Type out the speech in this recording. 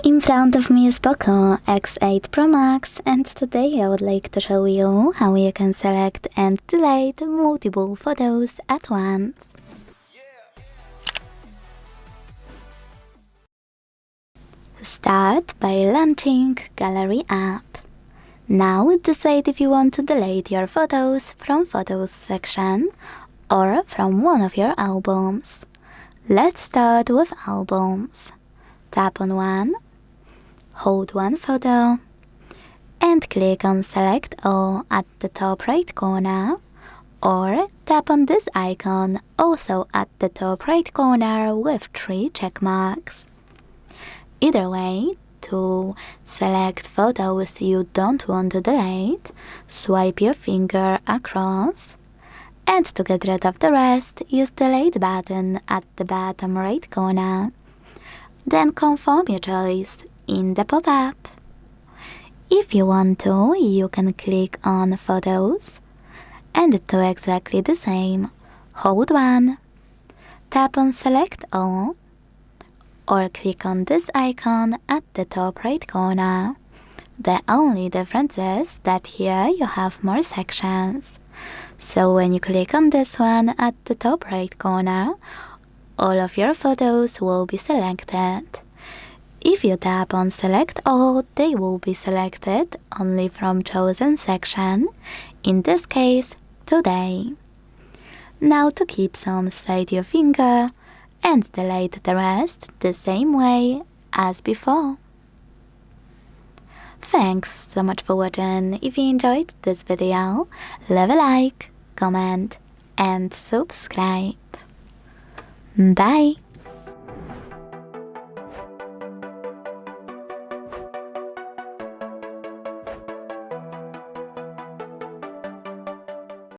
In front of me is POCO X8 Pro Max, and today I would like to show you how you can select and delete multiple photos at once. Start by launching Gallery app. Now decide if you want to delete your photos from Photos section or from one of your albums. Let's start with albums. Tap on one, hold one photo, and click on Select All at the top right corner, or tap on this icon also at the top right corner with 3 check marks. Either way, to select photos you don't want to delete, swipe your finger across, and to get rid of the rest, use the Delete button at the bottom right corner. Then confirm your choice in the pop-up. If you want to, you can click on Photos and do exactly the same. Hold one, tap on Select All, or click on this icon at the top right corner. The only difference is that here you have more sections. So when you click on this one at the top right corner, all of your photos will be selected. If you tap on Select All, they will be selected only from chosen section, in this case, Today. Now to keep some, slide your finger and delete the rest the same way as before. Thanks so much for watching. If you enjoyed this video, leave a like, comment and subscribe. Bye!